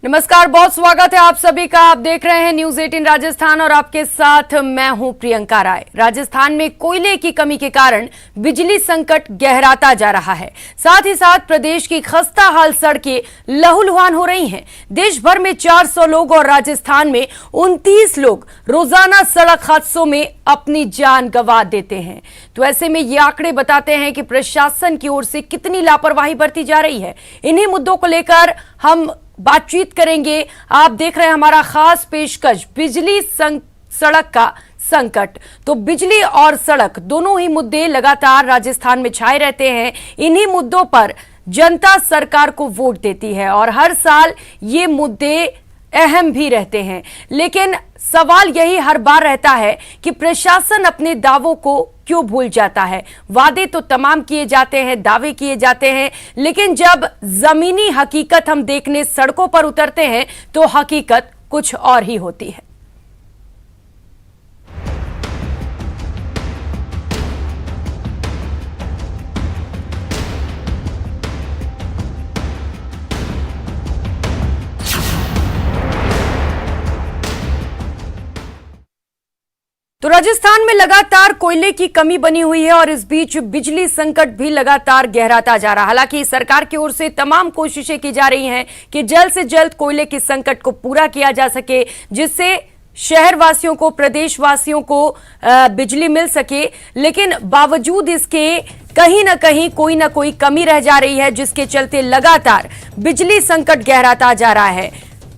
नमस्कार, बहुत स्वागत है आप सभी का। आप देख रहे हैं न्यूज 18 राजस्थान और आपके साथ मैं हूं प्रियंका राय। राजस्थान में कोयले की कमी के कारण बिजली संकट गहराता जा रहा है। साथ ही साथ प्रदेश की खस्ता हाल सड़कें लहूलुहान हो रही हैं। देश भर में 400 लोग और राजस्थान में 29 लोग रोजाना सड़क हादसों में अपनी जान गंवा देते हैं। तो ऐसे में ये आंकड़े बताते हैं कि प्रशासन की ओर से कितनी लापरवाही बरती जा रही है। इन्हीं मुद्दों को लेकर हम बातचीत करेंगे। आप देख रहे हैं हमारा खास पेशकश बिजली सड़क का संकट। तो बिजली और सड़क दोनों ही मुद्दे लगातार राजस्थान में छाए रहते हैं। इन्हीं मुद्दों पर जनता सरकार को वोट देती है और हर साल ये मुद्दे अहम भी रहते हैं। लेकिन सवाल यही हर बार रहता है कि प्रशासन अपने दावों को क्यों भूल जाता है। वादे तो तमाम किए जाते हैं, दावे किए जाते हैं, लेकिन जब जमीनी हकीकत हम देखने सड़कों पर उतरते हैं तो हकीकत कुछ और ही होती है। तो राजस्थान में लगातार कोयले की कमी बनी हुई है और इस बीच बिजली संकट भी लगातार गहराता जा रहा है। हालांकि सरकार की ओर से तमाम कोशिशें की जा रही हैं कि जल्द से जल्द कोयले के संकट को पूरा किया जा सके, जिससे शहरवासियों को, प्रदेशवासियों को बिजली मिल सके। लेकिन बावजूद इसके कहीं ना कहीं कोई ना कोई कमी रह जा रही है, जिसके चलते लगातार बिजली संकट गहराता जा रहा है।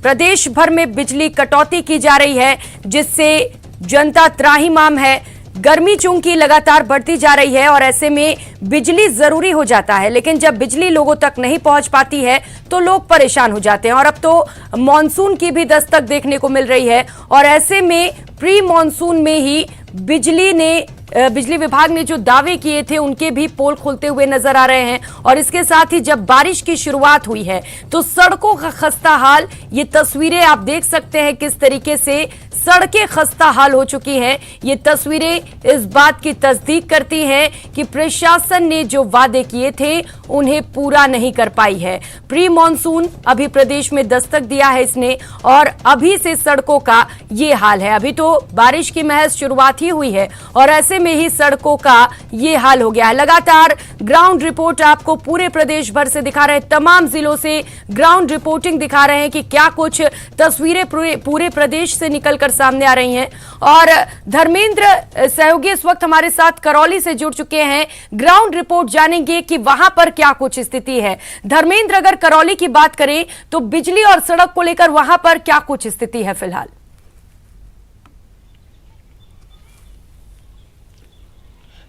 प्रदेश भर में बिजली कटौती की जा रही है, जिससे जनता त्राहिमाम है। गर्मी चूंकि लगातार बढ़ती जा रही है और ऐसे में बिजली जरूरी हो जाता है, लेकिन जब बिजली लोगों तक नहीं पहुंच पाती है तो लोग परेशान हो जाते हैं। और अब तो मॉनसून की भी दस्तक देखने को मिल रही है और ऐसे में प्री मॉनसून में ही बिजली विभाग ने जो दावे किए थे उनके भी पोल खुलते हुए नजर आ रहे हैं। और इसके साथ ही जब बारिश की शुरुआत हुई है तो सड़कों का खस्ता हाल, ये तस्वीरें आप देख सकते हैं किस तरीके से सड़कें खस्ता हाल हो चुकी हैं। ये तस्वीरें इस बात की तस्दीक करती हैं कि प्रशासन ने जो वादे किए थे उन्हें पूरा नहीं कर पाई है। प्री मॉनसून अभी प्रदेश में दस्तक दिया है इसने और अभी से सड़कों का ये हाल है। अभी तो बारिश की महज शुरुआत ही हुई है और ऐसे में ही सड़कों का ये हाल हो गया है। लगातार ग्राउंड रिपोर्ट आपको पूरे प्रदेश भर से दिखा रहे हैं, तमाम जिलों से ग्राउंड रिपोर्टिंग दिखा रहे हैं कि क्या कुछ तस्वीरें पूरे प्रदेश से निकलकर सामने आ रही हैं। और धर्मेंद्र सहयोगी इस वक्त हमारे साथ करौली से जुड़ चुके हैं। ग्राउंड रिपोर्ट जानेंगे कि वहां पर क्या कुछ स्थिति है। धर्मेंद्र, अगर करौली की बात करें तो बिजली और सड़क को लेकर वहां पर क्या कुछ स्थिति है फिलहाल?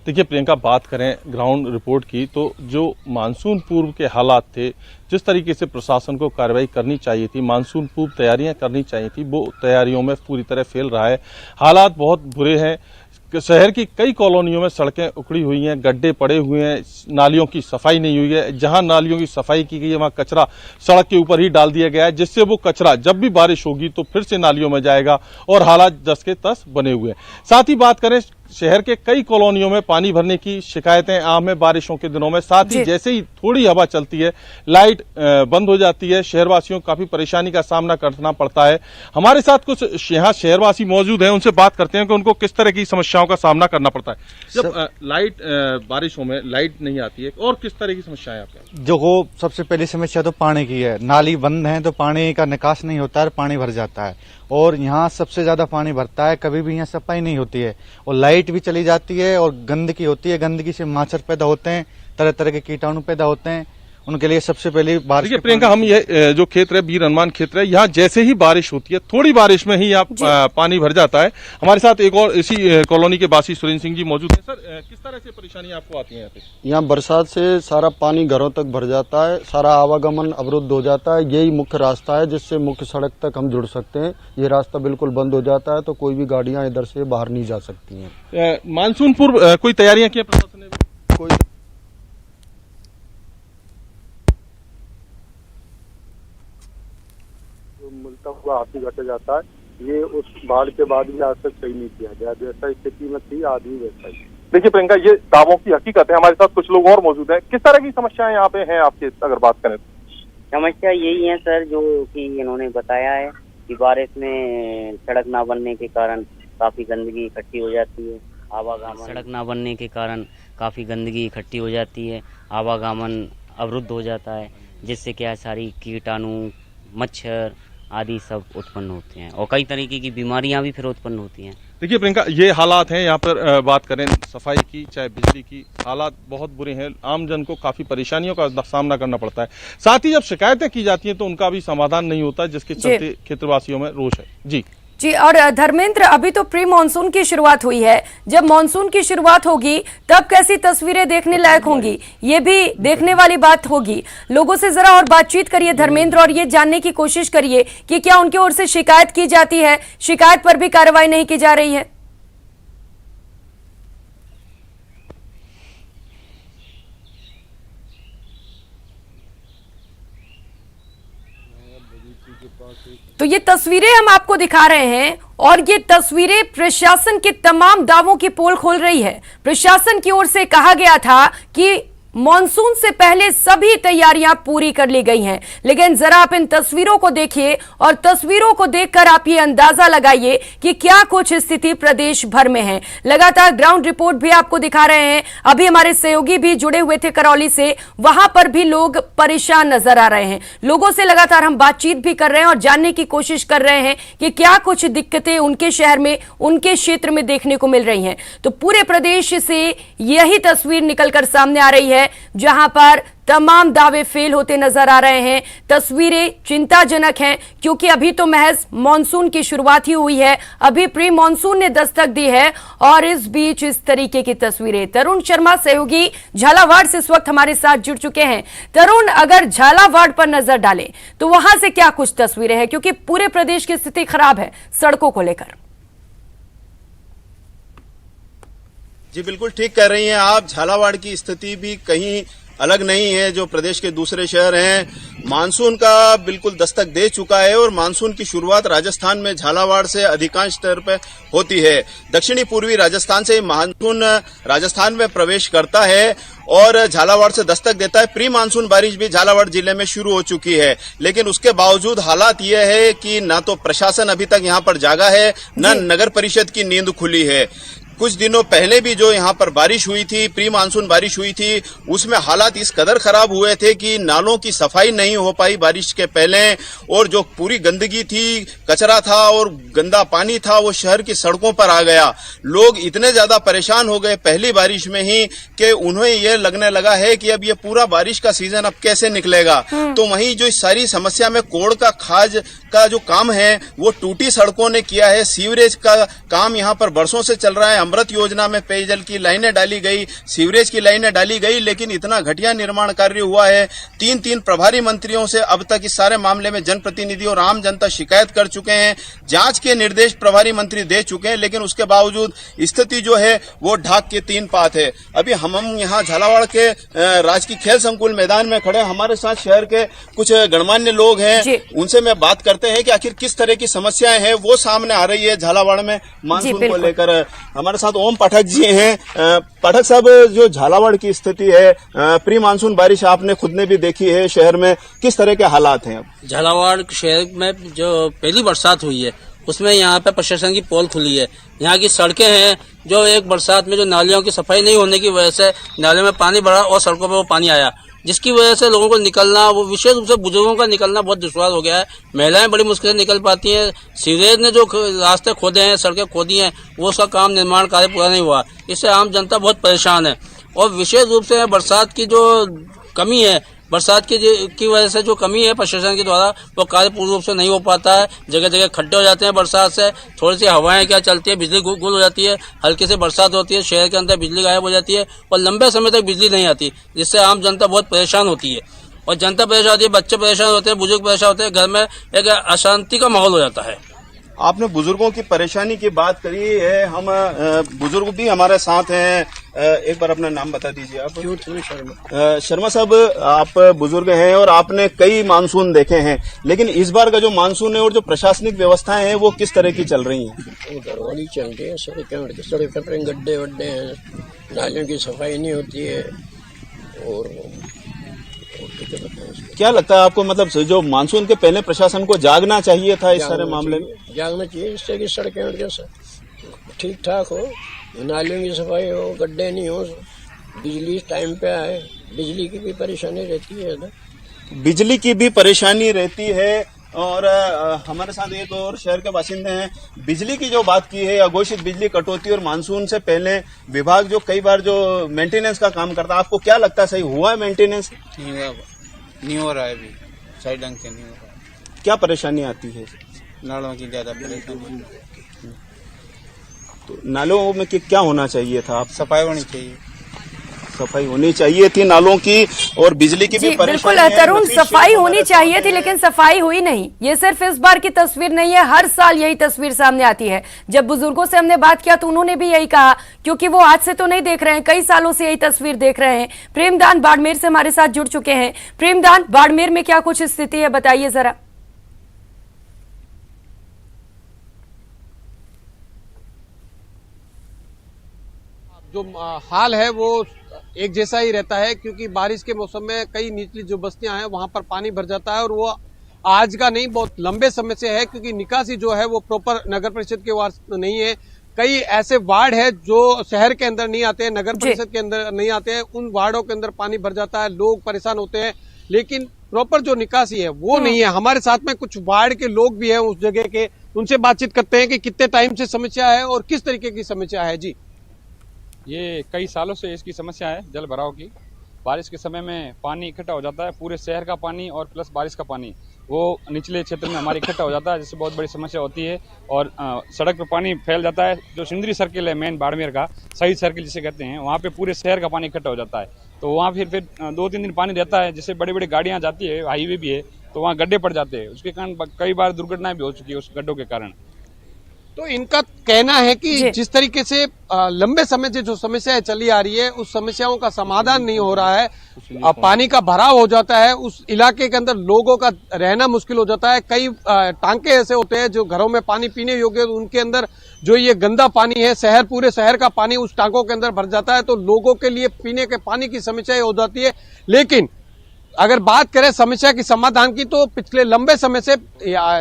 देखिए प्रियंका, बात करें ग्राउंड रिपोर्ट की तो जो मानसून पूर्व के हालात थे, जिस तरीके से प्रशासन को कार्रवाई करनी चाहिए थी, मानसून पूर्व तैयारियां करनी चाहिए थी, वो तैयारियों में पूरी तरह फेल रहा है। हालात बहुत बुरे हैं। शहर की कई कॉलोनियों में सड़कें उखड़ी हुई हैं, गड्ढे पड़े हुए हैं, नालियों की सफाई नहीं हुई है। जहां नालियों की सफाई की गई है वहां कचरा सड़क के ऊपर ही डाल दिया गया है, जिससे वो कचरा जब भी बारिश होगी तो फिर से नालियों में जाएगा और हालात जस के तस बने हुए हैं। साथ ही बात करें, शहर के कई कॉलोनियों में पानी भरने की शिकायतें आम है बारिशों के दिनों में। साथ ही जैसे ही थोड़ी हवा चलती है लाइट बंद हो जाती है, शहरवासियों को काफी परेशानी का सामना करना पड़ता है। हमारे साथ कुछ यहाँ शहरवासी मौजूद हैं, उनसे बात करते हैं कि उनको किस तरह की समस्याओं का सामना करना पड़ता है जब लाइट बारिशों में लाइट नहीं आती है, और किस तरह की समस्याएं आपके? जो सबसे पहली समस्या तो पानी की है। नाली बंद है तो पानी का निकास नहीं होता है, पानी भर जाता है और यहाँ सबसे ज्यादा पानी भरता है। कभी भी यहाँ सफाई नहीं होती है और लाइट भी चली जाती है और गंदगी होती है। गंदगी से मच्छर पैदा होते हैं, तरह तरह के कीटाणु पैदा होते हैं। उनके लिए सबसे पहले बारिश। देखिए प्रियंका, हम ये जो क्षेत्र है वीर हनुमान क्षेत्र है, यहाँ जैसे ही बारिश होती है थोड़ी बारिश में ही आप पानी भर जाता है। हमारे साथ एक और इसी कॉलोनी के वासी सुरेंद्र सिंह जी मौजूद हैं। सर, किस तरह से परेशानी आपको आती है यहाँ पे? यहाँ बरसात से सारा पानी घरों तक भर जाता है, सारा आवागमन अवरुद्ध हो जाता है। यही मुख्य रास्ता है जिससे मुख्य सड़क तक हम जुड़ सकते हैं। ये रास्ता बिल्कुल बंद हो जाता है तो कोई भी गाड़ियां इधर से बाहर नहीं जा सकती हैं। मानसून पूर्व कोई तैयारियां की प्रशासन ने? कोई मिलता हुआ हाथी घट जाता है, ये उस बाढ़ के बाद भी आज तक सही नहीं किया गया। जैसा स्थिति में थी आज भी वैसा ही। देखिए प्रियंका, ये दावों की हकीकत है। हमारे साथ कुछ लोग और मौजूद हैं। किस तरह की समस्याएं यहाँ पे हैं आपके, अगर बात करें तो? समस्या यही है सर, जो कि इन्होंने बताया है कि बारिश में सड़क ना बनने के कारण काफी गंदगी इकट्ठी हो जाती है, आवागमन सड़क ना बनने के कारण काफ़ी गंदगी इकट्ठी हो जाती है, आवागमन अवरुद्ध हो जाता है, जिससे क्या है सारी कीटाणु मच्छर आदि सब उत्पन्न होते हैं और कई तरीके की बीमारियां भी फिर उत्पन्न होती हैं। देखिए प्रियंका, ये हालात हैं यहाँ पर। बात करें सफाई की चाहे बिजली की, हालात बहुत बुरे हैं। आम जन को काफी परेशानियों का सामना करना पड़ता है। साथ ही जब शिकायतें की जाती हैं तो उनका भी समाधान नहीं होता, जिसके चलते क्षेत्रवासियों में रोष है। जी जी, और धर्मेंद्र, अभी तो प्री मानसून की शुरुआत हुई है, जब मानसून की शुरुआत होगी तब कैसी तस्वीरें देखने लायक होंगी, ये भी देखने वाली बात होगी। लोगों से जरा और बातचीत करिए धर्मेंद्र, और ये जानने की कोशिश करिए कि क्या उनकी ओर से शिकायत की जाती है, शिकायत पर भी कार्रवाई नहीं की जा रही है। तो ये तस्वीरें हम आपको दिखा रहे हैं, और ये तस्वीरें प्रशासन के तमाम दावों की पोल खोल रही है। प्रशासन की ओर से कहा गया था कि मॉनसून से पहले सभी तैयारियां पूरी कर ली गई हैं, लेकिन जरा आप इन तस्वीरों को देखिए और तस्वीरों को देखकर आप ये अंदाजा लगाइए कि क्या कुछ स्थिति प्रदेश भर में है। लगातार ग्राउंड रिपोर्ट भी आपको दिखा रहे हैं। अभी हमारे सहयोगी भी जुड़े हुए थे करौली से, वहां पर भी लोग परेशान नजर आ रहे हैं। लोगों से लगातार हम बातचीत भी कर रहे हैं और जानने की कोशिश कर रहे हैं कि क्या कुछ दिक्कतें उनके शहर में, उनके क्षेत्र में देखने को मिल रही हैं। तो पूरे प्रदेश से यही तस्वीर निकलकर सामने आ रही है, जहां पर तमाम दावे फेल होते नजर आ रहे हैं। तस्वीरें चिंताजनक हैं, क्योंकि अभी तो महज मॉनसून की शुरुआत ही हुई है, अभी प्री मॉनसून ने दस्तक दी है, और इस बीच इस तरीके की तस्वीरें। तरुण शर्मा सहयोगी झालावाड़ से इस वक्त हमारे साथ जुड़ चुके हैं। तरुण, अगर झालावाड़ पर नजर डालें तो वहां से क्या कुछ तस्वीरें हैं, क्योंकि पूरे प्रदेश की स्थिति खराब है सड़कों को लेकर। जी बिल्कुल ठीक कह रही हैं आप। झालावाड़ की स्थिति भी कहीं अलग नहीं है जो प्रदेश के दूसरे शहर हैं। मानसून का बिल्कुल दस्तक दे चुका है और मानसून की शुरुआत राजस्थान में झालावाड़ से अधिकांश स्तर पर होती है। दक्षिणी पूर्वी राजस्थान से मानसून राजस्थान में प्रवेश करता है और झालावाड़ से दस्तक देता है। प्री मानसून बारिश भी झालावाड़ जिले में शुरू हो चुकी है, लेकिन उसके बावजूद हालात यह है कि न तो प्रशासन अभी तक यहाँ पर जागा है, न नगर परिषद की नींद खुली है। कुछ दिनों पहले भी जो यहाँ पर बारिश हुई थी, प्री मानसून बारिश हुई थी, उसमें हालात इस कदर खराब हुए थे कि नालों की सफाई नहीं हो पाई बारिश के पहले, और जो पूरी गंदगी थी, कचरा था और गंदा पानी था, वो शहर की सड़कों पर आ गया। लोग इतने ज्यादा परेशान हो गए पहली बारिश में ही कि उन्हें यह लगने लगा है कि अब ये पूरा बारिश का सीजन अब कैसे निकलेगा। तो वहीं जो सारी समस्या में कोड़ का खाज का जो काम है वो टूटी सड़कों ने किया है। सीवरेज का काम यहाँ पर बरसों से चल रहा है। अमृत योजना में पेयजल की लाइनें डाली गई, सीवरेज की लाइनें डाली गई, लेकिन इतना घटिया निर्माण कार्य हुआ है। तीन प्रभारी मंत्रियों से अब तक इस सारे मामले में जनप्रतिनिधि और आम जनता शिकायत कर चुके हैं। जांच के निर्देश प्रभारी मंत्री दे चुके हैं, लेकिन उसके बावजूद स्थिति जो है वो ढाक के तीन पात है। अभी हम यहाँ झालावाड़ के राजकीय खेल संकुल मैदान में खड़े, हमारे साथ शहर के कुछ गणमान्य लोग हैं, उनसे मैं बात करते हैं कि आखिर किस तरह की समस्याएं हैं वो सामने आ रही है झालावाड़ में मानसून को लेकर। हमारे साथ ओम पाठक जी हैं। पाठक साहब, जो झालावाड़ की स्थिति है, प्री मानसून बारिश आपने खुद ने भी देखी है शहर में, किस तरह के हालात हैं? झालावाड़ शहर में जो पहली बरसात हुई है उसमें यहाँ पे प्रशासन की पोल खुली है। यहाँ की सड़कें हैं जो एक बरसात में जो नालियों की सफाई नहीं होने की वजह से नालियों में पानी बढ़ा और सड़कों पर वो पानी आया, जिसकी वजह से लोगों को निकलना, वो विशेष रूप से बुजुर्गों का निकलना बहुत दुश्वार हो गया है। महिलाएं बड़ी मुश्किल से निकल पाती हैं। सीवरेज ने जो रास्ते खोदे हैं, सड़कें खोदी हैं, वो उसका काम निर्माण कार्य पूरा नहीं हुआ। इससे आम जनता बहुत परेशान है। और विशेष रूप से बरसात की जो कमी है, बरसात की वजह से जो कमी है प्रशासन के द्वारा, वो कार्य पूर्ण रूप से नहीं हो पाता है। जगह जगह खड्डे हो जाते हैं बरसात से, थोड़ी सी हवाएं क्या चलती है, बिजली गुल हो जाती है, हल्की से बरसात होती है, शहर के अंदर बिजली गायब हो जाती है और लंबे समय तक बिजली नहीं आती, जिससे आम जनता बहुत परेशान होती है। और जनता परेशान होती है, बच्चे परेशान होते हैं, बुजुर्ग परेशान होते हैं, घर में एक अशांति का माहौल हो जाता है। आपने बुजुर्गों की परेशानी की बात करी है, हम बुजुर्ग भी हमारे साथ हैं। एक बार अपना नाम बता दीजिए आप। शर्मा साहब, आप बुजुर्ग हैं और आपने कई मानसून देखे हैं, लेकिन इस बार का जो मानसून है और जो प्रशासनिक व्यवस्थाएं हैं वो किस तरह की चल रही हैं? गड़बड़ी चल रही है। सड़क पर गड्ढे वड्ढे हैं, नालियों की सफाई नहीं होती है और क्या बताएं। क्या लगता है आपको, मतलब जो मानसून के पहले प्रशासन को जागना चाहिए था इस सारे मामले में? जागना चाहिए इससे कि सड़कें वड़कें ठीक ठाक हो, नालियों की सफाई हो, गड्ढे नहीं हो, बिजली टाइम पे आए। बिजली की भी परेशानी रहती है इधर, बिजली की भी परेशानी रहती है। और हमारे साथ एक और शहर के बासिंदे हैं। बिजली की जो बात की है, अघोषित बिजली कटौती और मानसून से पहले विभाग जो कई बार जो मेंटेनेंस का काम करता है, आपको क्या लगता है सही हुआ है मेंटेनेंस? नहीं हो रहा है अभी, सही ढंग से नहीं हो रहा है। क्या परेशानी आती है? नालों की ज्यादा परेशानी। तो नालों में क्या होना चाहिए था? आप सफाई होनी चाहिए, सफाई होनी चाहिए थी नालों की, और बिजली की भी बिल्कुल परेशानी है। तरुण, सफाई होनी चाहिए थी लेकिन सफाई हुई नहीं। ये सिर्फ इस बार की तस्वीर नहीं है, हर साल यही तस्वीर सामने आती है। जब बुजुर्गों से हमने बात किया तो उन्होंने भी यही कहा, क्योंकि वो आज से तो नहीं देख रहे हैं, कई सालों से यही तस्वीर देख रहे हैं। प्रेमदान बाड़मेर से हमारे साथ जुड़ चुके हैं। प्रेमदान, बाड़मेर में क्या कुछ स्थिति है, बताइए जरा। जो हाल है वो एक जैसा ही रहता है, क्योंकि बारिश के मौसम में कई निचली जो बस्तियां हैं वहां पर पानी भर जाता है, और वो आज का नहीं, बहुत लंबे समय से है, क्योंकि निकासी जो है वो प्रॉपर नगर परिषद के वार्ड नहीं है। कई ऐसे वार्ड है जो शहर के अंदर नहीं आते हैं, नगर परिषद के अंदर नहीं आते हैं, उन वार्डों के अंदर पानी भर जाता है, लोग परेशान होते हैं, लेकिन प्रॉपर जो निकासी है वो नहीं है। हमारे साथ में कुछ वार्ड के लोग भी हैं उस जगह के, उनसे बातचीत करते हैं कि कितने टाइम से समस्या है और किस तरीके की समस्या है। जी, ये कई सालों से इसकी समस्या है जल भराव की। बारिश के समय में पानी इकट्ठा हो जाता है, पूरे शहर का पानी और प्लस बारिश का पानी वो निचले क्षेत्र में हमारे इकट्ठा हो जाता है, जिससे बहुत बड़ी समस्या होती है। और सड़क पर पानी फैल जाता है। जो सिंदरी सर्किल है मेन बाड़मेर का, शहीद सर्किल जिसे कहते हैं, वहाँ पे पूरे शहर का पानी इकट्ठा हो जाता है। तो वहाँ फिर 2-3 दिन पानी रहता है, जिससे बड़ी बड़ी गाड़ियाँ जाती है, हाईवे भी है, तो वहाँ गड्ढे पड़ जाते हैं। उसके कारण कई बार दुर्घटनाएं भी हो चुकी है उस गड्ढों के कारण। तो इनका कहना है कि जिस तरीके से लंबे समय से जो समस्याएं चली आ रही है, उस समस्याओं का समाधान नहीं हो रहा है। पानी का भराव हो जाता है, उस इलाके के अंदर लोगों का रहना मुश्किल हो जाता है। कई टांके ऐसे होते हैं जो घरों में पानी पीने योग्य, उनके अंदर जो ये गंदा पानी है, पूरे शहर का पानी उस टांकों के अंदर भर जाता है, तो लोगों के लिए पीने के पानी की समस्या हो जाती है। लेकिन अगर बात करें समस्या की समाधान की, तो पिछले लंबे समय से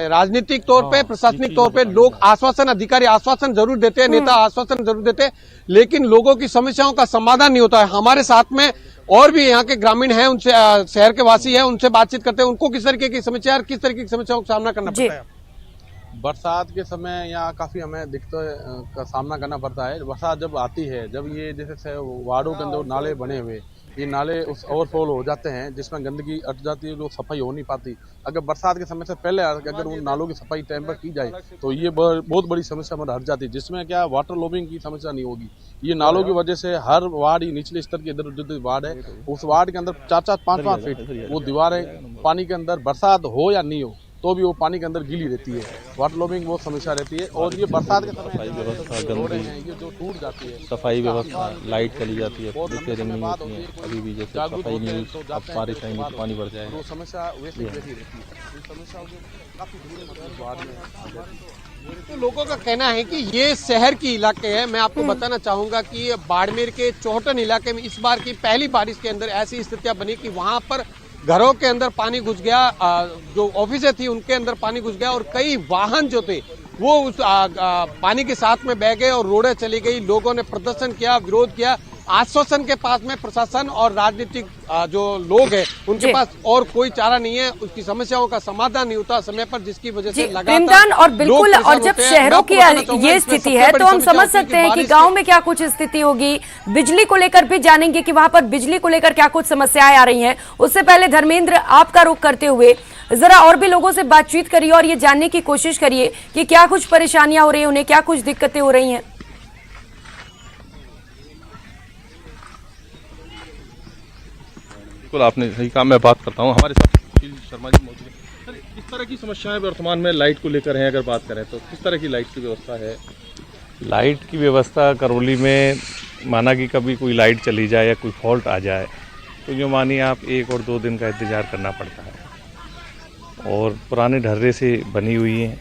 राजनीतिक तौर पे, प्रशासनिक तौर पे लोग आश्वासन, अधिकारी आश्वासन जरूर देते हैं, नेता आश्वासन जरूर देते हैं, लेकिन लोगों की समस्याओं का समाधान नहीं होता है। हमारे साथ में और भी यहाँ के ग्रामीण हैं, उनसे शहर के वासी हैं, उनसे बातचीत करते हैं, उनको किस तरीके की समस्या और किस तरीके की समस्याओं का सामना करना पड़ता है। बरसात के समय यहाँ काफी हमें दिक्कतों का सामना करना पड़ता है। बरसात जब आती है, जब ये जैसे वार्डों के अंदर नाले बने हुए, ये नाले उस ओवरफ्लो हो जाते हैं, जिसमें गंदगी अट जाती है, जो सफाई हो नहीं पाती। अगर बरसात के समय से पहले अगर उन नालों की सफाई टाइम पर की जाए तो ये बहुत बड़ी समस्या हमारे हट जाती है, जिसमें क्या वाटर लॉबिंग की समस्या नहीं होगी। ये नालों की वजह से हर वार्ड, निचले स्तर के इधर जो वार्ड है, उस वार्ड के अंदर 4-4, 5-5 फीट वो दीवारें पानी के अंदर, बरसात हो या नहीं हो तो भी वो पानी के अंदर गीली रहती है। वाटर लॉबिंग वो समस्या रहती है। और ये बरसात के समय व्यवस्था, ये जो टूट जाती है, सफाई व्यवस्था, लाइट चली जाती है, रिपेयरिंग नहीं होती है, अभी भी जैसे सफाई नहीं हुई, अब बारिश आएंगी तो पानी भर जाएगा। वो समस्या वैसे रहती है। समस्याओं के काफी दूर में तो लोगों का कहना है कि ये शहर की इलाके है। मैं आपको बताना चाहूंगा कि बाड़मेर के चौहटन इलाके में इस बार की पहली बारिश के अंदर ऐसी स्थितियां बनी कि वहां पर घरों के अंदर पानी घुस गया, जो ऑफिसें थी उनके अंदर पानी घुस गया, और कई वाहन जो थे वो उस पानी के साथ में बह गए और रोडें चली गई। लोगों ने प्रदर्शन किया, विरोध किया। आश्वासन के पास में प्रशासन और राजनीतिक जो लोग हैं उनके पास और कोई चारा नहीं है, उसकी समस्याओं का समाधान नहीं होता समय पर, जिसकी वजह से लगातार और बिल्कुल, और जब शहरों की ये स्थिति है तो हम समझ सकते हैं कि गांव में क्या कुछ स्थिति होगी। बिजली को लेकर भी जानेंगे कि वहां पर बिजली को लेकर क्या कुछ समस्याएं आ रही हैं। उससे पहले धर्मेंद्र, आपका रुख करते हुए जरा और भी लोगों से बातचीत करिए और ये जानने की कोशिश करिए कि क्या कुछ परेशानियां हो रही है, उन्हें क्या कुछ दिक्कतें हो रही हैं। आपने सही कहा, मैं बात करता हूँ। हमारे साथ सुशील शर्मा जी मौजूद हैं। सर, किस तरह की समस्याएं वर्तमान में लाइट को लेकर हैं? अगर बात करें तो किस तरह की लाइट की व्यवस्था है? लाइट की व्यवस्था करौली में, माना कि कभी कोई लाइट चली जाए या कोई फॉल्ट आ जाए तो जो मानिए आप 1 और 2 दिन का इंतज़ार करना पड़ता है। और पुराने ढर्रे से बनी हुई हैं,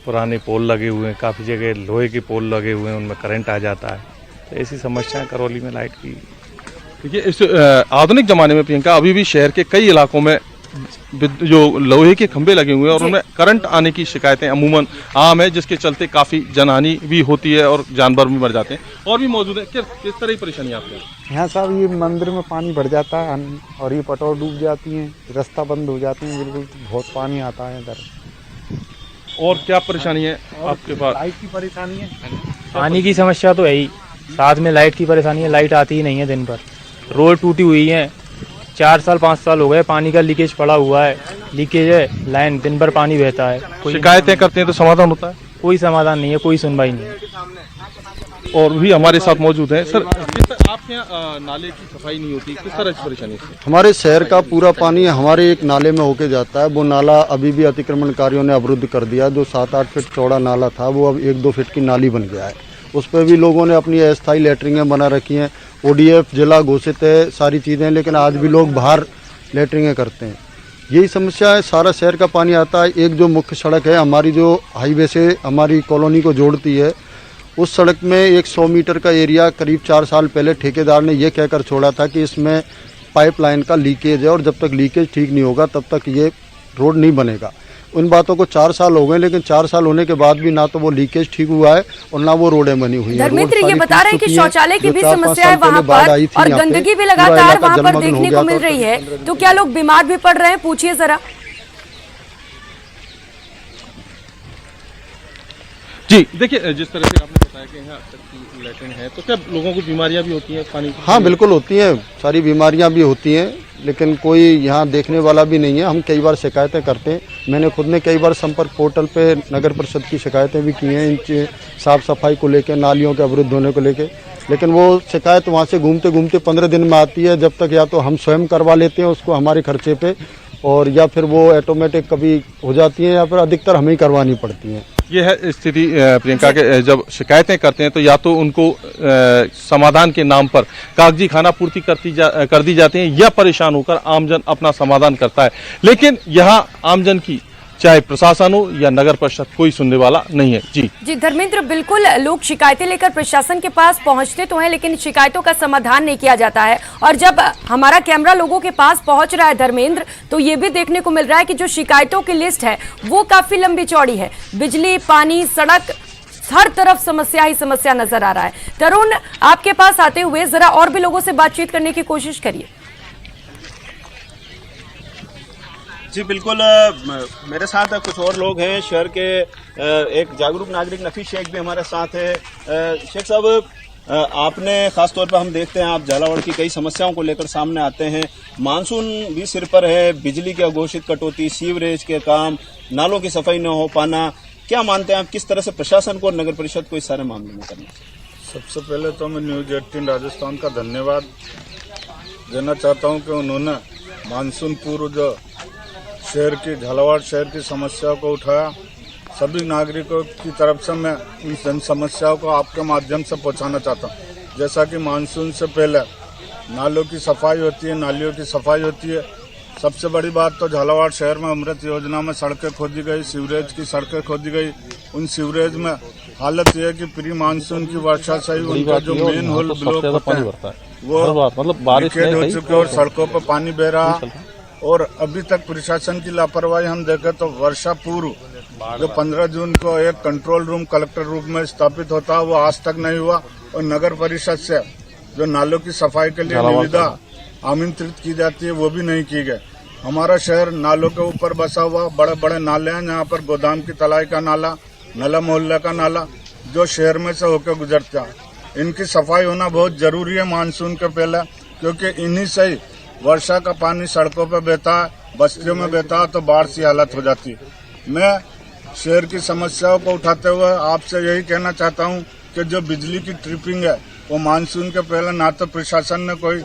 पुराने पोल लगे हुए हैं, काफ़ी जगह लोहे के पोल लगे हुए हैं, उनमें करंट आ जाता है। तो ऐसी समस्याएँ करौली में लाइट की। देखिए, इस आधुनिक ज़माने में प्रियंका, अभी भी शहर के कई इलाकों में जो लोहे के खंभे लगे हुए हैं और उनमें करंट आने की शिकायतें अमूमन आम है, जिसके चलते काफी जनहानि भी होती है और जानवर भी मर जाते हैं। और भी मौजूद है, किस तरह की परेशानी आपको? यहाँ साहब ये मंदिर में पानी भर जाता है और ये पटौर डूब जाती हैं, रास्ता बंद हो जाते हैं, बिल्कुल बहुत पानी आता है इधर। और क्या परेशानी है आपके पास? लाइट की परेशानी है, पानी की समस्या तो है ही, साथ में लाइट की परेशानी है, लाइट आती ही नहीं है दिन भर। रोड टूटी हुई है, 4 साल 5 साल हो गए, पानी का लीकेज पड़ा हुआ है, लीकेज है, लाइन दिन भर पानी बहता है। शिकायतें करते हैं तो समाधान होता है? कोई समाधान नहीं है, कोई सुनवाई नहीं है। और भी हमारे साथ मौजूद हैं। सर, आपके यहाँ नाले की सफाई नहीं होती, किस तरह की परेशानी है? हमारे शहर का पूरा पानी हमारे एक नाले में होके जाता है। वो नाला अभी भी अतिक्रमणकारियों ने अवरुद्ध कर दिया। जो 7-8 फीट चौड़ा नाला था वो अब 1-2 फीट की नाली बन गया है। उस पर भी लोगों ने अपनी अस्थायी लेटरिंगें बना रखी हैं। ODF जिला घोषित है सारी चीज़ें, लेकिन आज भी लोग बाहर लेटरिंगें करते हैं। यही समस्या है, सारा शहर का पानी आता है। एक जो मुख्य सड़क है हमारी, जो हाईवे से हमारी कॉलोनी को जोड़ती है, उस सड़क में एक 100 मीटर का एरिया करीब 4 साल पहले ठेकेदार ने ये कहकर छोड़ा था कि इसमें पाइपलाइन का लीकेज है और जब तक लीकेज ठीक नहीं होगा तब तक ये रोड नहीं बनेगा। उन बातों को 4 साल हो गए, लेकिन 4 साल होने के बाद भी ना तो वो लीकेज ठीक हुआ है और ना वो रोडें बनी हुई हैं। धर्मेंद्र ये बता रहे हैं कि शौचालय की भी समस्या है वहाँ पर और गंदगी भी लगातार वहाँ पर देखने को मिल रही है, तो क्या लोग बीमार भी पड़ रहे हैं? पूछिए जरा। जी देखिए, जिस तरह से आपने बताया कि यहाँ तक लैट्रिन है, तो क्या लोगों को बीमारियां भी होती हैं पानी? हाँ बिल्कुल होती हैं, सारी बीमारियां भी होती हैं, लेकिन कोई यहाँ देखने वाला भी नहीं है। हम कई बार शिकायतें करते हैं, मैंने खुद ने कई बार संपर्क पोर्टल पे नगर परिषद की शिकायतें भी की हैं इन साफ सफाई को लेकर, नालियों के अवरुद्ध होने को लेकर, लेकिन वो शिकायत वहाँ से घूमते घूमते 15 दिन में आती है। जब तक या तो हम स्वयं करवा लेते हैं उसको हमारे खर्चे पे, और या फिर वो ऑटोमेटिक कभी हो जाती है या फिर अधिकतर हमें ही करवानी पड़ती हैं। ये है स्थिति प्रियंका के। जब शिकायतें करते हैं तो या तो उनको समाधान के नाम पर कागजी खाना पूर्ति कर दी जाती है, या परेशान होकर आमजन अपना समाधान करता है। लेकिन यहाँ आमजन की चाहे प्रशासन हो या नगर परिषद, कोई सुनने वाला नहीं है। जी धर्मेंद्र, बिल्कुल लोग शिकायतें लेकर प्रशासन के पास पहुंचते तो हैं, लेकिन शिकायतों का समाधान नहीं किया जाता है। और जब हमारा कैमरा लोगों के पास पहुंच रहा है धर्मेंद्र, तो ये भी देखने को मिल रहा है कि जो शिकायतों की लिस्ट है वो काफी लंबी चौड़ी है। बिजली, पानी, सड़क, हर तरफ समस्या ही समस्या नजर आ रहा है। तरुण, आपके पास आते हुए जरा और भी लोगों से बातचीत करने की कोशिश करिए। जी बिल्कुल, मेरे साथ कुछ और लोग हैं शहर के। एक जागरूक नागरिक नफीस शेख भी हमारे साथ है। शेख साहब, आपने खास तौर पर हम देखते हैं आप झालावाड़ की कई समस्याओं को लेकर सामने आते हैं। मानसून भी सिर पर है, बिजली की अघोषित कटौती, सीवरेज के काम, नालों की सफाई न हो पाना, क्या मानते हैं आप किस तरह से प्रशासन को और नगर परिषद को इस सारे मामले में करना? सबसे पहले तो मैं न्यूज 18 राजस्थान का धन्यवाद देना चाहता हूं कि उन्होंने मानसून पूर्व जो शहर की, झालावाड़ शहर की समस्याओं को उठाया। सभी नागरिकों की तरफ से मैं इन समस्याओं को आपके माध्यम से पहुंचाना चाहता हूं। जैसा कि मानसून से पहले नालों की सफाई होती है, नालियों की सफाई होती है। सबसे बड़ी बात तो झालावाड़ शहर में अमृत योजना में सड़कें खोदी गई, सीवरेज की सड़कें खोदी गई। उन सीवरेज में हालत यह है कि प्री मानसून की वर्षा से ही उनका जो मेन होल ब्लॉक होता है वो लीकेज हो चुके और सड़कों पर पानी बह रहा। और अभी तक प्रशासन की लापरवाही हम देखें तो वर्षा पूर्व जो 15 जून को एक कंट्रोल रूम कलेक्टर रूप में स्थापित होता है वो आज तक नहीं हुआ। और नगर परिषद से जो नालों की सफाई के लिए निविदा आमंत्रित की जाती है वो भी नहीं की गई। हमारा शहर नालों के ऊपर बसा हुआ, बड़े बड़े नाले हैं जहाँ पर गोदाम की तलाई का नाला, नला मोहल्ला का नाला जो शहर में से होकर गुजरता है। इनकी सफाई होना बहुत जरूरी है मानसून के पहले, क्योंकि इन्हीं से ही वर्षा का पानी सड़कों पर बहता है, बस्तियों में बहता है तो बाढ़ सी हालत हो जाती है। मैं शहर की समस्याओं को उठाते हुए आपसे यही कहना चाहता हूं कि जो बिजली की ट्रिपिंग है वो मानसून के पहले ना तो प्रशासन ने कोई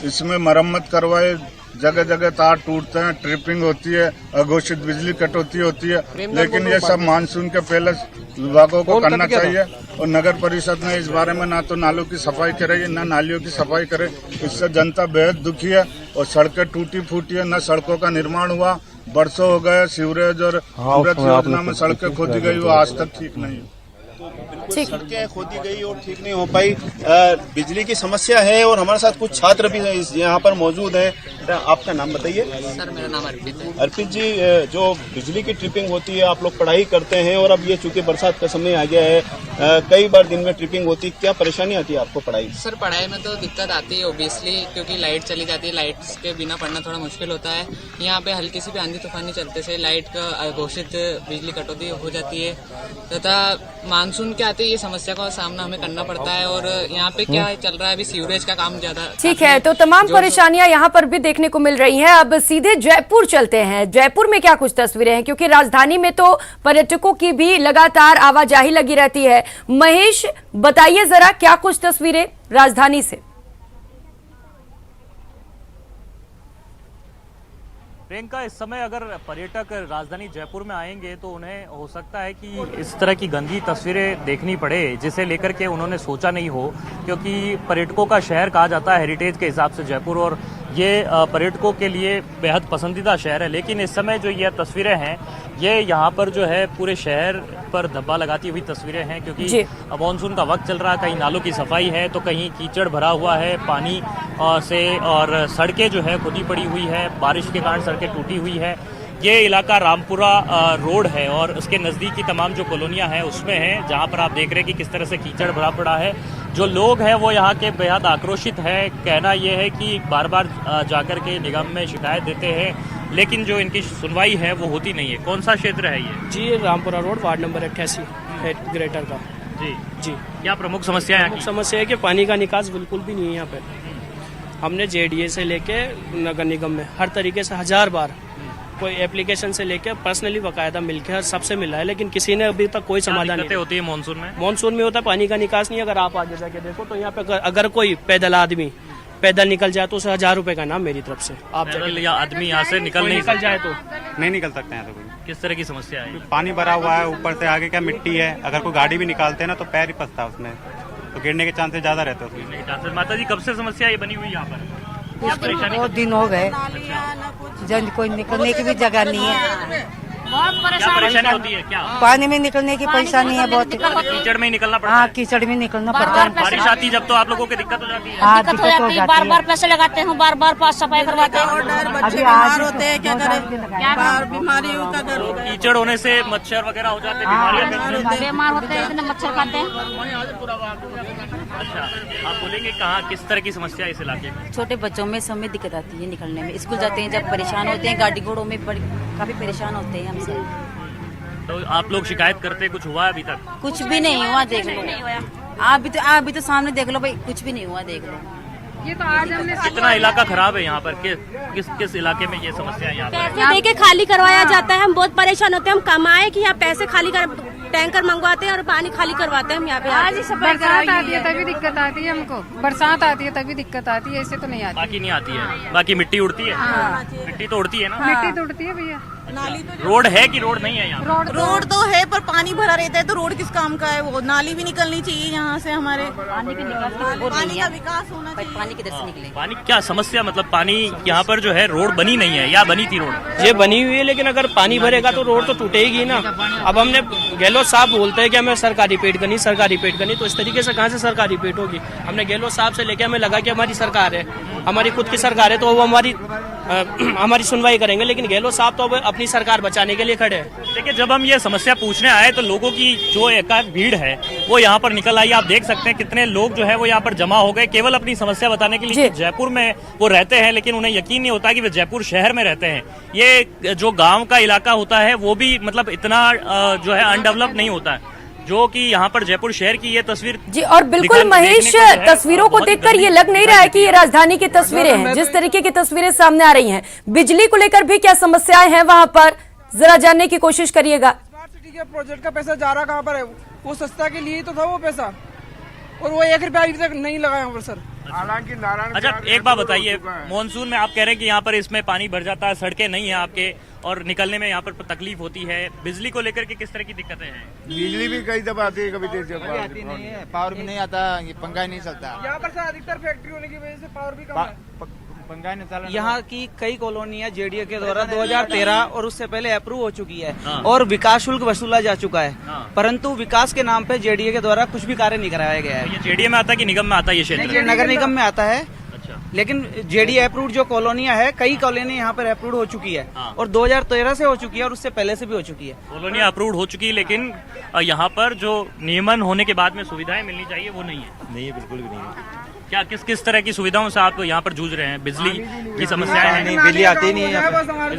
इसमें मरम्मत करवाई, जगह जगह तार टूटते हैं, ट्रिपिंग होती है, अघोषित बिजली कटौती होती है, लेकिन ये सब मानसून के पहले विभागों को करना चाहिए। और नगर परिषद ने इस बारे में ना तो नालों की सफाई करे ना नालियों की सफाई करे। इससे जनता बेहद दुखी है और सड़कें टूटी फूटी है, न सड़कों का निर्माण हुआ, बरसों हो गए। सीवरेज और अमृत योजना में सड़कें खोदी गई वो आज तक ठीक नहीं है। तो बिल्कुल सड़कें खोदी गई और ठीक नहीं हो पाई। बिजली की समस्या है और हमारे साथ कुछ छात्र भी यहाँ पर मौजूद हैं। आपका नाम बताइए। सर मेरा नाम अर्पित है। अर्पित जी, जो बिजली की ट्रिपिंग होती है, आप लोग पढ़ाई करते हैं और अब ये चूंकि बरसात का समय आ गया है, कई बार दिन में ट्रिपिंग होती है, क्या परेशानी आती है आपको पढ़ाई? सर पढ़ाई में तो दिक्कत आती है ओबियसली, क्योंकि लाइट चली जाती है। लाइट के बिना पढ़ना थोड़ा मुश्किल होता है। यहाँ पे हल्की सी भी आंधी तूफानी चलते से लाइट का घोषित बिजली कटौती हो जाती है, तथा मानसून के आते ये समस्या का सामना हमें करना पड़ता है। और यहाँ पे क्या चल रहा है, अभी सीवरेज का काम ज्यादा। ठीक है, तो तमाम परेशानियां यहाँ पर भी देखने को मिल रही हैं। अब सीधे जयपुर चलते हैं। जयपुर में क्या कुछ तस्वीरें हैं, क्योंकि राजधानी में तो पर्यटकों की भी लगातार आवाजाही लगी रहती है। महेश, बताइए जरा क्या कुछ तस्वीरें राजधानी से। प्रियंका, इस समय अगर पर्यटक राजधानी जयपुर में आएंगे तो उन्हें हो सकता है कि इस तरह की गंदी तस्वीरें देखनी पड़े जिसे लेकर के उन्होंने सोचा नहीं हो, क्योंकि पर्यटकों का शहर कहा जाता है हेरिटेज के हिसाब से जयपुर, और ये पर्यटकों के लिए बेहद पसंदीदा शहर है। लेकिन इस समय जो ये तस्वीरें हैं, ये यहाँ पर जो है पूरे शहर पर धब्बा लगाती हुई तस्वीरें हैं, क्योंकि मानसून का वक्त चल रहा है। कहीं नालों की सफाई है तो कहीं कीचड़ भरा हुआ है पानी से, और सड़कें जो है खुदी पड़ी हुई है, बारिश के कारण सड़कें टूटी हुई है। ये इलाका रामपुरा रोड है और उसके नज़दीक की तमाम जो कॉलोनियां हैं उसमें है, जहां पर आप देख रहे हैं कि किस तरह से कीचड़ भरा पड़ा है। जो लोग हैं वो यहाँ के बेहद आक्रोशित है। कहना यह है कि बार बार जाकर के निगम में शिकायत देते हैं, लेकिन जो इनकी सुनवाई है वो होती नहीं है। कौन सा क्षेत्र है ये? जी, Rampura road, ward number 88 greater का। जी जी, क्या प्रमुख समस्या है? समस्या है कि पानी का निकास बिल्कुल भी नहीं है यहाँ पे। हमने जेडीए से लेके नगर निगम में हर तरीके से 1000 बार, कोई एप्लीकेशन से लेके पर्सनली बकायदा मिलके हर सबसे मिला है, लेकिन किसी ने अभी तक कोई समाधान नहीं। होती है मानसून में? मानसून में होता है पानी का निकास नहीं। अगर आप आगे जाके देखो तो यहाँ पे अगर कोई पैदल आदमी पैदल निकल जाए तो उसे 1000 रुपए का नाम मेरी तरफ से। आप या आदमी यहाँ से निकल जाए तो नहीं निकल सकते हैं। तो कोई किस तरह की समस्या है? पानी भरा हुआ है, ऊपर से आगे क्या मिट्टी है, अगर कोई गाड़ी भी निकालते हैं ना तो पैर ही फंसता है उसमें, तो गिरने के चांसेस ज्यादा रहते हैं उसमें। माता जी, कब से समस्या ये बनी हुई यहाँ पर? बहुत दिन हो गए, जन कोई निकलने की भी जगह नहीं है। बहुत परेशानी होती है क्या? पानी में निकलने की परेशानी है बहुत। कीचड़ में ही निकलना पड़ता है? हाँ, कीचड़ में निकलना पड़ता है। बारिश आती जब तो आप लोगों की दिक्कत हो जाती है? हाँ, दिक्कत हो जाती है। बार बार पैसे लगाते हैं, बार बार पास सफाई करवाते हैं। अभी आज होते हैं, क्या करें, बीमारियों का घर। कीचड़ होने से मच्छर वगैरह हो जाते हैं, बीमारियां बीमार होते हैं, इतने मच्छर खाते हैं। अच्छा, आप बोलेंगे कहाँ किस तरह की समस्या है इस इलाके में? छोटे बच्चों में समय दिक्कत आती है निकलने में, स्कूल जाते हैं जब परेशान होते हैं, गाड़ी घोड़ों में काफी परेशान होते हैं हम सब। तो आप लोग शिकायत करते, कुछ हुआ अभी तक? कुछ भी नहीं हुआ, देख लो। आप भी तो सामने देख लो भाई, कुछ भी नहीं हुआ, देख लो। ये तो आज हमने कितना इलाका खराब है यहाँ पर? किस इलाके में ये समस्या है? यहाँ पैसे देके खाली करवाया जाता है। हम बहुत परेशान होते हैं। हम कमाए कि यहाँ पैसे खाली कर, टैंकर मंगवाते हैं और पानी खाली करवाते हैं हम यहाँ पे। आज बरसात आती है तभी दिक्कत आती है हमको, बरसात आती है तभी दिक्कत आती है, ऐसे तो नहीं आती। बाकी नहीं आती है? बाकी मिट्टी उड़ती है? मिट्टी तो उड़ती है ना? मिट्टी तो उड़ती है भैया। नाली रोड है कि रोड नहीं है यहाँ? रोड तो है पर पानी भरा रहता है, तो रोड किस काम का है? वो नाली भी निकलनी चाहिए यहाँ से हमारे। पानी का विकास होना चाहिए। पानी किधर से निकले? पानी क्या समस्या, मतलब पानी यहाँ पर जो है रोड बनी नहीं है या बनी थी रोड? ये बनी हुई है, लेकिन अगर पानी भरेगा तो रोड तो टूटेगी ना। अब हमने गहलोत साहब बोलते हैं कि हमें सरकारी पेट करनी, सरकारी पेट करनी, तो इस तरीके से कहाँ से सरकारी पेट होगी? हमने गहलोत साहब से लेके हमें लगा कि हमारी सरकार है, हमारी खुद की सरकार है, तो वो हमारी सुनवाई करेंगे, लेकिन गहलोत साहब तो अब अपनी सरकार बचाने के लिए खड़े हैं। देखिए, जब हम ये समस्या पूछने आए तो लोगों की जो एकाएक भीड़ है वो यहाँ पर निकल आई। आप देख सकते हैं कितने लोग जो है वो यहाँ पर जमा हो गए केवल अपनी समस्या बताने के लिए। जयपुर में वो रहते हैं, लेकिन उन्हें यकीन नहीं होता कि वे जयपुर शहर में रहते हैं। ये जो गाँव का इलाका होता है वो भी मतलब इतना जो है अनडेवलप नहीं होता है, जो कि यहाँ पर जयपुर शहर की ये तस्वीर। जी, और बिल्कुल महेश, तस्वीरों को देखकर ये लग नहीं रहा है कि ये राजधानी की तस्वीरें हैं। जिस तरीके की तस्वीरें सामने आ रही हैं, बिजली को लेकर भी क्या समस्याएं हैं वहां पर, जरा जानने की कोशिश करिएगा। स्मार्ट सिटी के प्रोजेक्ट का पैसा जा रहा कहाँ पर है? वो सस्ता के लिए तो था वो पैसा, और वो 1 रुपया अभी तक नहीं लगा यहाँ पर सर। हालांकि अच्छा, एक बात बताइए, मानसून में आप कह रहे हैं कि यहाँ पर इसमें पानी भर जाता है, सड़कें नहीं है आपके, और निकलने में यहाँ पर तकलीफ होती है। बिजली को लेकर के किस तरह की दिक्कतें हैं? बिजली भी कई दफा आती है, कभी आती नहीं है, पावर भी नहीं आता, ये पंखा ही नहीं चलता। यहाँ पर सर अधिकतर फैक्ट्री होने की वजह से पावर भी कम है। यहाँ की कई कॉलोनियां जेडीए के द्वारा 2013 और उससे पहले अप्रूव हो चुकी है और विकास शुल्क वसूला जा चुका है, परंतु विकास के नाम पे जेडीए के द्वारा कुछ भी कार्य नहीं कराया गया है। ये जेडीए में आता है कि निगम में आता है? ये क्षेत्र नगर निगम में आता है, लेकिन जेडीए अप्रूव्ड जो कॉलोनियां है, कई कॉलोनी यहाँ पर अप्रूव्ड हो चुकी है और 2013 से हो चुकी है और उससे पहले से भी हो चुकी है। कॉलोनियां अप्रूव्ड हो चुकी है, लेकिन यहाँ पर जो नियमन होने के बाद में सुविधाएं मिलनी चाहिए वो नहीं है। नहीं है, बिल्कुल भी नहीं है। क्या किस तरह की सुविधाओं से आप यहाँ पर जूझ रहे हैं? बिजली की समस्याएं हैं? नहीं, बिजली आती नहीं है,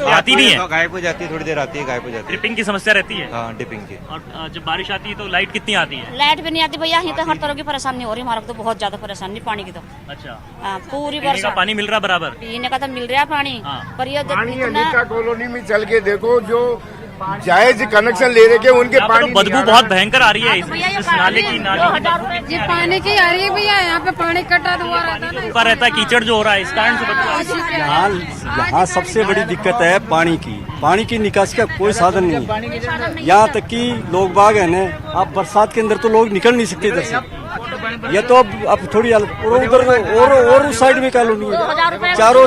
आती नहीं है, गायब हो जाती है, थोड़ी देर आती है, गायब हो जाती है। ट्रिपिंग की समस्या रहती है? हाँ, डिपिंग की। और जब बारिश आती है तो लाइट कितनी आती है? लाइट भी नहीं आती भैया, यहाँ तो हर तरह की परेशानी हो रही है हमारा तो, बहुत ज्यादा परेशानी पानी की तो। अच्छा, पूरी पीने का पानी मिल रहा बराबर? पीने का तो मिल रहा है पानी, पर ये कॉलोनी में चल के देखो, जो जायज कनेक्शन ले रहे उनके पानी बदबू बहुत भयंकर आ रही है इस नाले की। नाले ये पानी की आ रही है भैया, यहाँ पे पानी कटा हुआ रहता है, कीचड़ जो हो रहा है इस कारण से यहाँ सबसे बड़ी दिक्कत है पानी की निकासी का कोई साधन नहीं है। यहाँ तक कि लोग बाग है ना, आप बरसात के अंदर तो लोग निकल नहीं सकते इधर से। ये तो अब थोड़ी उधर और उस साइड में कॉलोनी है, चारों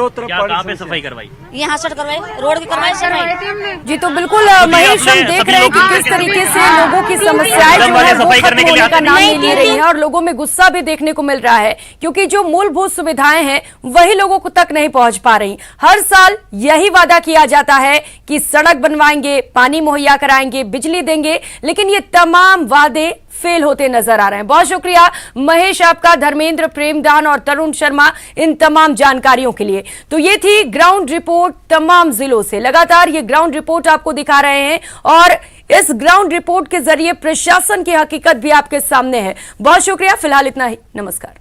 तरफ कहाँ पे सफाई करवाई? यहाँ से करवाई, रोड की करवाई सफाई। जी तो बिल्कुल महेश, हम देख रहे हैं कि किस तरीके से लोगों की समस्याएं जो है वो खत्म होने का नाम नहीं ले रही है और लोगों में गुस्सा भी देखने को मिल रहा है, क्योंकि जो मूलभूत सुविधाएं हैं वही लोगों को तक नहीं पहुंच पा रही। हर साल यही वादा किया जाता है कि सड़क बनवाएंगे, पानी मुहैया कराएंगे, बिजली देंगे, लेकिन ये तमाम वादे फेल होते नजर आ रहे हैं। बहुत शुक्रिया महेश आपका, धर्मेंद्र, प्रेमदान और तरुण शर्मा इन तमाम जानकारियों के लिए। तो ये थी ग्राउंड रिपोर्ट तमाम जिलों से। लगातार ये ग्राउंड रिपोर्ट आपको दिखा रहे हैं और इस ग्राउंड रिपोर्ट के जरिए प्रशासन की हकीकत भी आपके सामने है। बहुत शुक्रिया, फिलहाल इतना ही, नमस्कार।